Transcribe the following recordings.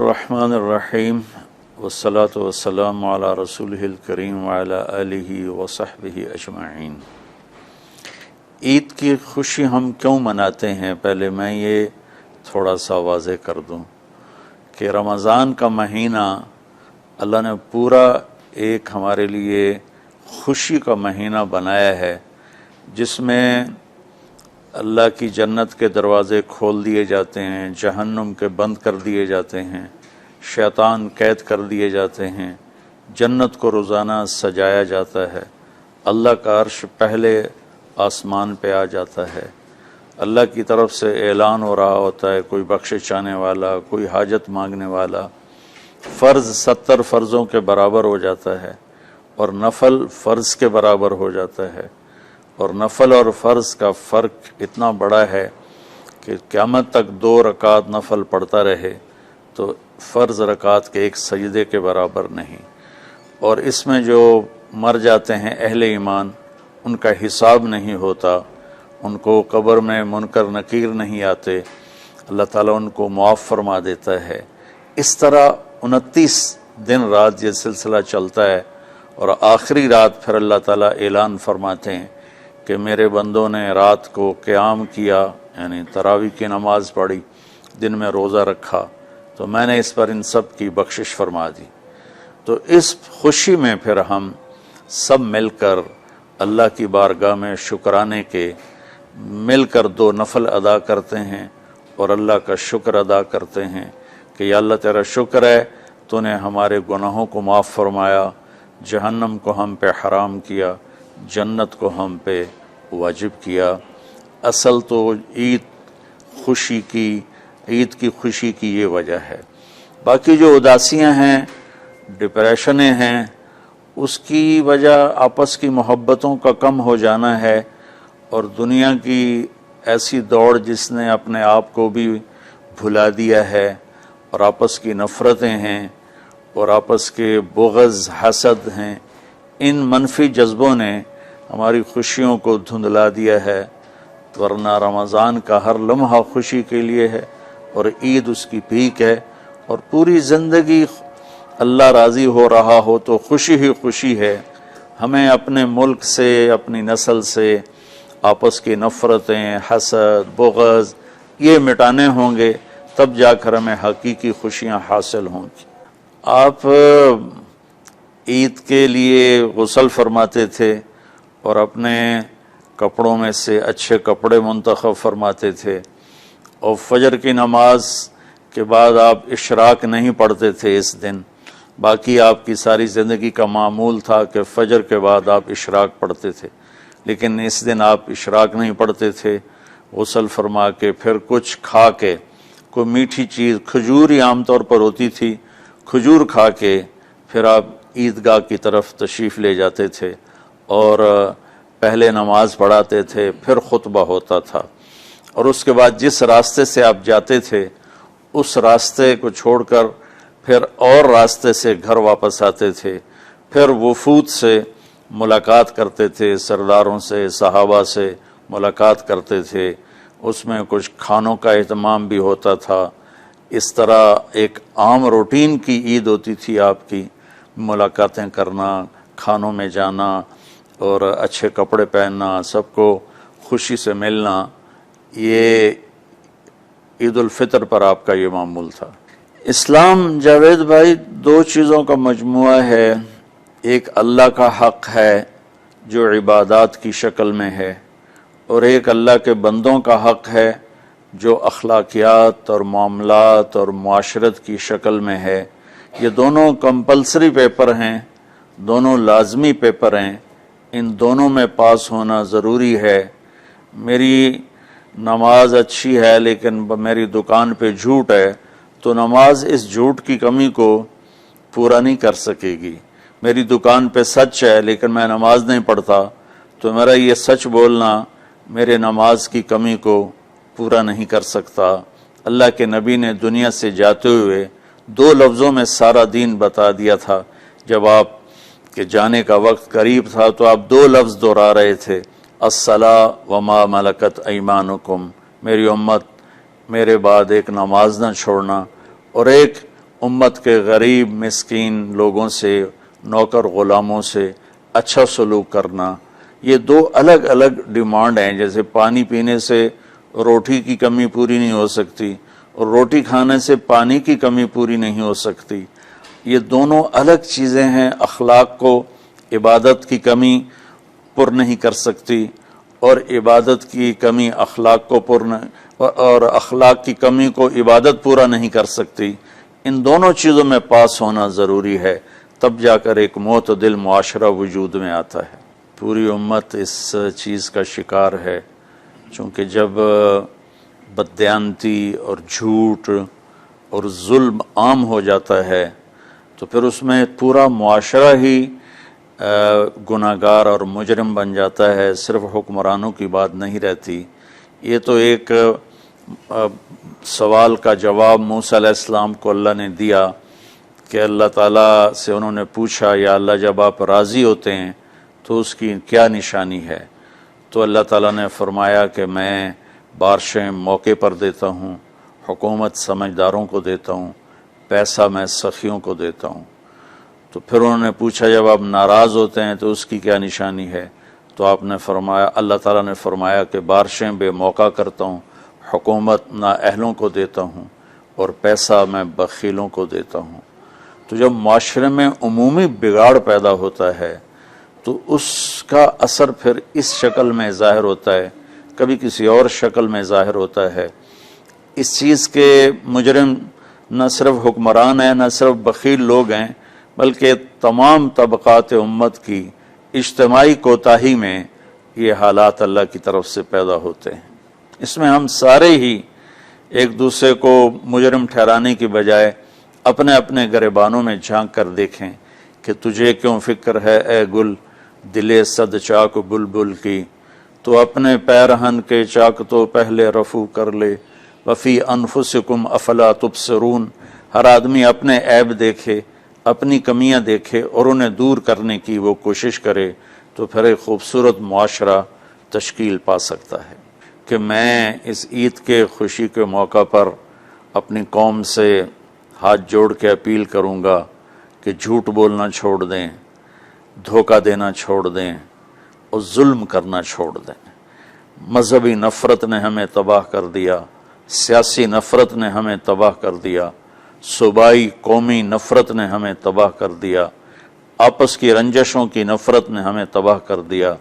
الرحمن الرحیم والصلاة والسلام علی رسولہ الکریم وعلی آلہ وصحبہ اجمعین۔ عید کی خوشی ہم کیوں مناتے ہیں؟ پہلے میں یہ تھوڑا سا واضح کر دوں کہ رمضان کا مہینہ اللہ نے پورا ایک ہمارے لیے خوشی کا مہینہ بنایا ہے، جس میں اللہ کی جنت کے دروازے کھول دیے جاتے ہیں، جہنم کے بند کر دیے جاتے ہیں، شیطان قید کر دیے جاتے ہیں، جنت کو روزانہ سجایا جاتا ہے، اللہ کا عرش پہلے آسمان پہ آ جاتا ہے، اللہ کی طرف سے اعلان ہو رہا ہوتا ہے، کوئی بخشش چاہنے والا، کوئی حاجت مانگنے والا، فرض 70 فرضوں کے برابر ہو جاتا ہے اور نفل فرض کے برابر ہو جاتا ہے، اور نفل اور فرض کا فرق اتنا بڑا ہے کہ قیامت تک 2 رکعت نفل پڑھتا رہے تو فرض رکعت کے ایک سجدے کے برابر نہیں، اور اس میں جو مر جاتے ہیں اہل ایمان ان کا حساب نہیں ہوتا، ان کو قبر میں منکر نکیر نہیں آتے، اللہ تعالیٰ ان کو معاف فرما دیتا ہے۔ اس طرح 29 دن رات یہ سلسلہ چلتا ہے، اور آخری رات پھر اللہ تعالیٰ اعلان فرماتے ہیں کہ میرے بندوں نے رات کو قیام کیا، یعنی تراویح کی نماز پڑھی، دن میں روزہ رکھا، تو میں نے اس پر ان سب کی بخشش فرما دی۔ تو اس خوشی میں پھر ہم سب مل کر اللہ کی بارگاہ میں شکرانے کے مل کر 2 نفل ادا کرتے ہیں اور اللہ کا شکر ادا کرتے ہیں کہ یا اللہ تیرا شکر ہے تو نے ہمارے گناہوں کو معاف فرمایا، جہنم کو ہم پہ حرام کیا، جنت کو ہم پہ واجب کیا۔ اصل تو عید کی خوشی کی یہ وجہ ہے۔ باقی جو اداسیاں ہیں، ڈپریشنیں ہیں، اس کی وجہ آپس کی محبتوں کا کم ہو جانا ہے، اور دنیا کی ایسی دوڑ جس نے اپنے آپ کو بھی بھلا دیا ہے، اور آپس کی نفرتیں ہیں اور آپس کے بغض حسد ہیں، ان منفی جذبوں نے ہماری خوشیوں کو دھندلا دیا ہے، ورنہ رمضان کا ہر لمحہ خوشی کے لیے ہے اور عید اس کی پیک ہے، اور پوری زندگی اللہ راضی ہو رہا ہو تو خوشی ہی خوشی ہے۔ ہمیں اپنے ملک سے، اپنی نسل سے آپس کی نفرتیں، حسد، بغض یہ مٹانے ہوں گے، تب جا کر ہمیں حقیقی خوشیاں حاصل ہوں گی۔ آپ عید کے لیے غسل فرماتے تھے اور اپنے کپڑوں میں سے اچھے کپڑے منتخب فرماتے تھے، اور فجر کی نماز کے بعد آپ اشراق نہیں پڑھتے تھے اس دن، باقی آپ کی ساری زندگی کا معمول تھا کہ فجر کے بعد آپ اشراق پڑھتے تھے، لیکن اس دن آپ اشراق نہیں پڑھتے تھے، غسل فرما کے پھر کچھ کھا کے، کوئی میٹھی چیز، کھجور ہی عام طور پر ہوتی تھی، کھجور کھا کے پھر آپ عیدگاہ کی طرف تشریف لے جاتے تھے، اور پہلے نماز پڑھاتے تھے، پھر خطبہ ہوتا تھا، اور اس کے بعد جس راستے سے آپ جاتے تھے اس راستے کو چھوڑ کر پھر اور راستے سے گھر واپس آتے تھے، پھر وفود سے ملاقات کرتے تھے، سرداروں سے، صحابہ سے ملاقات کرتے تھے، اس میں کچھ کھانوں کا اہتمام بھی ہوتا تھا۔ اس طرح ایک عام روٹین کی عید ہوتی تھی آپ کی، ملاقاتیں کرنا، کھانوں میں جانا اور اچھے کپڑے پہننا، سب کو خوشی سے ملنا، یہ عید الفطر پر آپ کا یہ معمول تھا۔ اسلام جاوید بھائی 2 چیزوں کا مجموعہ ہے، ایک اللہ کا حق ہے جو عبادات کی شکل میں ہے، اور ایک اللہ کے بندوں کا حق ہے جو اخلاقیات اور معاملات اور معاشرت کی شکل میں ہے۔ یہ دونوں کمپلسری پیپر ہیں، دونوں لازمی پیپر ہیں، ان دونوں میں پاس ہونا ضروری ہے۔ میری نماز اچھی ہے لیکن میری دکان پہ جھوٹ ہے تو نماز اس جھوٹ کی کمی کو پورا نہیں کر سکے گی۔ میری دکان پہ سچ ہے لیکن میں نماز نہیں پڑھتا تو میرا یہ سچ بولنا میرے نماز کی کمی کو پورا نہیں کر سکتا۔ اللہ کے نبی نے دنیا سے جاتے ہوئے 2 لفظوں میں سارا دین بتا دیا تھا۔ جب آپ کے جانے کا وقت قریب تھا تو آپ 2 لفظ دہرا رہے تھے، الصلاۃ وما ملکت ایمانکم، میری امت میرے بعد ایک نماز نہ چھوڑنا، اور ایک امت کے غریب مسکین لوگوں سے، نوکر غلاموں سے اچھا سلوک کرنا، یہ دو الگ الگ ڈیمانڈ ہیں۔ جیسے پانی پینے سے روٹی کی کمی پوری نہیں ہو سکتی اور روٹی کھانے سے پانی کی کمی پوری نہیں ہو سکتی، یہ دونوں الگ چیزیں ہیں۔ اخلاق کو عبادت کی کمی پر نہیں کر سکتی، اور عبادت کی کمی اخلاق کو اور اخلاق کی کمی کو عبادت پورا نہیں کر سکتی۔ ان دونوں چیزوں میں پاس ہونا ضروری ہے، تب جا کر ایک معتدل معاشرہ وجود میں آتا ہے۔ پوری امت اس چیز کا شکار ہے، چونکہ جب بددیانتی اور جھوٹ اور ظلم عام ہو جاتا ہے تو پھر اس میں پورا معاشرہ ہی گناہگار اور مجرم بن جاتا ہے، صرف حکمرانوں کی بات نہیں رہتی۔ یہ تو ایک سوال کا جواب موسیٰ علیہ السلام کو اللہ نے دیا کہ اللہ تعالیٰ سے انہوں نے پوچھا، یا اللہ جب آپ راضی ہوتے ہیں تو اس کی کیا نشانی ہے؟ تو اللہ تعالیٰ نے فرمایا کہ میں بارشیں موقع پر دیتا ہوں، حکومت سمجھداروں کو دیتا ہوں، پیسہ میں سخیوں کو دیتا ہوں۔ تو پھر انہوں نے پوچھا جب آپ ناراض ہوتے ہیں تو اس کی کیا نشانی ہے؟ تو آپ نے فرمایا، اللہ تعالیٰ نے فرمایا کہ بارشیں بے موقع کرتا ہوں، حکومت نااہلوں کو دیتا ہوں، اور پیسہ میں بخیلوں کو دیتا ہوں۔ تو جب معاشرے میں عمومی بگاڑ پیدا ہوتا ہے تو اس کا اثر پھر اس شکل میں ظاہر ہوتا ہے، کبھی کسی اور شکل میں ظاہر ہوتا ہے۔ اس چیز کے مجرم نہ صرف حکمران ہیں، نہ صرف بخیل لوگ ہیں، بلکہ تمام طبقات امت کی اجتماعی کوتاہی میں یہ حالات اللہ کی طرف سے پیدا ہوتے ہیں۔ اس میں ہم سارے ہی ایک دوسرے کو مجرم ٹھہرانے کی بجائے اپنے اپنے گریبانوں میں جھانک کر دیکھیں کہ تجھے کیوں فکر ہے اے گل دلے صد چاک بلبل کی، تو اپنے پیرہن کے چاک تو پہلے رفو کر لے، وفی انفسکم افلا تبصرون۔ ہر آدمی اپنے عیب دیکھے، اپنی کمیاں دیکھے اور انہیں دور کرنے کی وہ کوشش کرے، تو پھر ایک خوبصورت معاشرہ تشکیل پا سکتا ہے۔ کہ میں اس عید کے خوشی کے موقع پر اپنی قوم سے ہاتھ جوڑ کے اپیل کروں گا کہ جھوٹ بولنا چھوڑ دیں، دھوکہ دینا چھوڑ دیں اور ظلم کرنا چھوڑ دیں۔ مذہبی نفرت نے ہمیں تباہ کر دیا، سیاسی نفرت نے ہمیں تباہ کر دیا، صوبائی قومی نفرت نے ہمیں تباہ کر دیا، آپس کی رنجشوں کی نفرت نے ہمیں تباہ کر دیا۔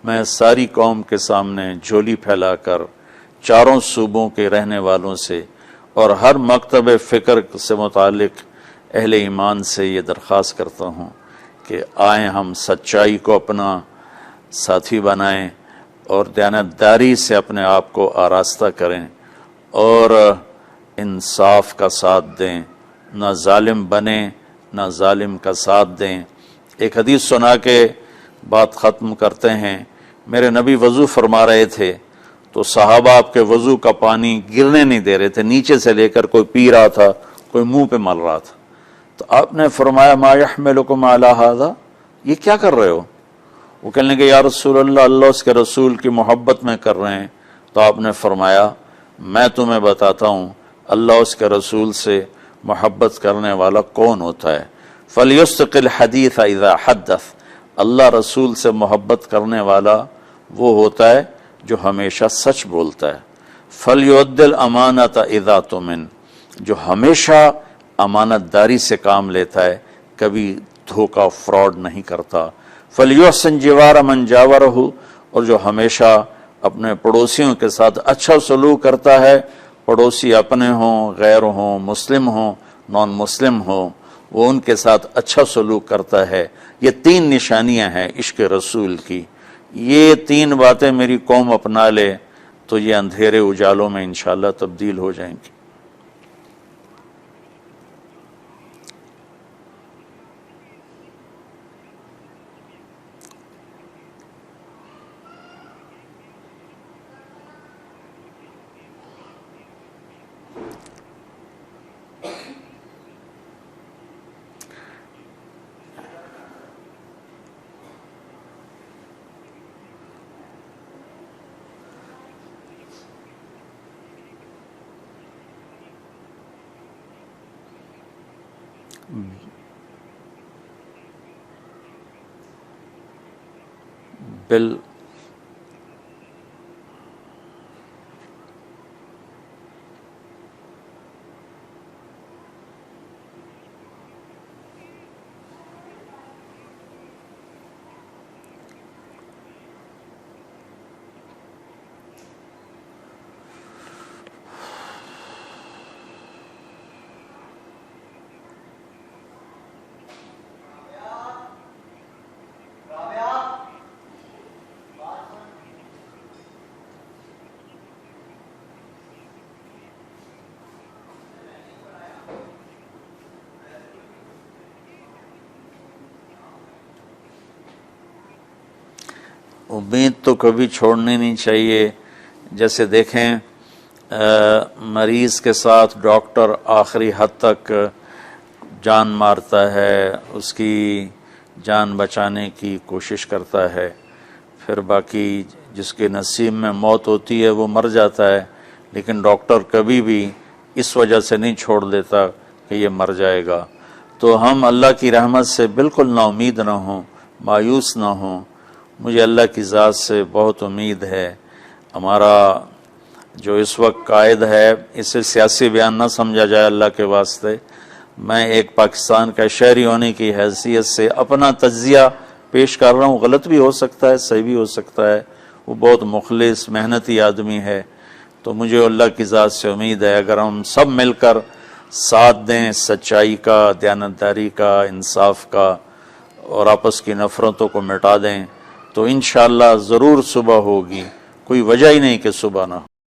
میں ساری قوم کے سامنے جھولی پھیلا کر چاروں صوبوں کے رہنے والوں سے اور ہر مکتب فکر سے متعلق اہل ایمان سے یہ درخواست کرتا ہوں کہ آئیں ہم سچائی کو اپنا ساتھی بنائیں اور دیانتداری سے اپنے آپ کو آراستہ کریں اور انصاف کا ساتھ دیں، نہ ظالم بنیں نہ ظالم کا ساتھ دیں۔ ایک حدیث سنا کے بات ختم کرتے ہیں۔ میرے نبی وضو فرما رہے تھے تو صحابہ آپ کے وضو کا پانی گرنے نہیں دے رہے تھے، نیچے سے لے کر کوئی پی رہا تھا، کوئی منہ پہ مل رہا تھا۔ تو آپ نے فرمایا ما یحملکم علی ھذا، یہ کیا کر رہے ہو؟ وہ کہنے لگے یا رسول اللہ، اللہ اس کے رسول کی محبت میں کر رہے ہیں۔ تو آپ نے فرمایا میں تمہیں بتاتا ہوں اللہ اس کے رسول سے محبت کرنے والا کون ہوتا ہے۔ فَلْيُسْتِقِ الْحَدِيثَ إِذَا حَدَّثَ، اللہ رسول سے محبت کرنے والا وہ ہوتا ہے جو ہمیشہ سچ بولتا ہے۔ فَلْيُؤَدِّ الْأَمَانَةَ إِذَا تُؤْمِنَ، جو ہمیشہ امانت داری سے کام لیتا ہے، کبھی دھوکہ فراڈ نہیں کرتا۔ فَلْيُحْسِنْ جِوَارَ مَنْ جَاوَرَهُ، اور جو ہمیشہ اپنے پڑوسیوں کے ساتھ اچھا سلوک کرتا ہے، پڑوسی اپنے ہوں، غیر ہوں، مسلم ہوں، نان مسلم ہوں، وہ ان کے ساتھ اچھا سلوک کرتا ہے۔ یہ تین نشانیاں ہیں عشق رسول کی۔ یہ تین باتیں میری قوم اپنا لے تو یہ اندھیرے اجالوں میں انشاءاللہ تبدیل ہو جائیں گی۔ بل امید تو کبھی چھوڑنی نہیں چاہیے. جیسے دیکھیں مریض کے ساتھ ڈاکٹر آخری حد تک جان مارتا ہے، اس کی جان بچانے کی کوشش کرتا ہے، پھر باقی جس کے نصیب میں موت ہوتی ہے وہ مر جاتا ہے، لیکن ڈاکٹر کبھی بھی اس وجہ سے نہیں چھوڑ دیتا کہ یہ مر جائے گا. تو ہم اللہ کی رحمت سے بالکل نا امید نہ ہوں، مایوس نہ ہوں. مجھے اللہ کی ذات سے بہت امید ہے. ہمارا جو اس وقت قائد ہے اسے سیاسی بیان نہ سمجھا جائے اللہ کے واسطے. میں ایک پاکستان کا شہری ہونے کی حیثیت سے اپنا تجزیہ پیش کر رہا ہوں. غلط بھی ہو سکتا ہے، صحیح بھی ہو سکتا ہے. وہ بہت مخلص محنتی آدمی ہے. تو مجھے اللہ کی ذات سے امید ہے اگر ہم سب مل کر ساتھ دیں سچائی کا، دیانتداری کا، انصاف کا، اور آپس کی نفرتوں کو مٹا دیں تو انشاءاللہ ضرور صبح ہوگی. کوئی وجہ ہی نہیں کہ صبح نہ ہو.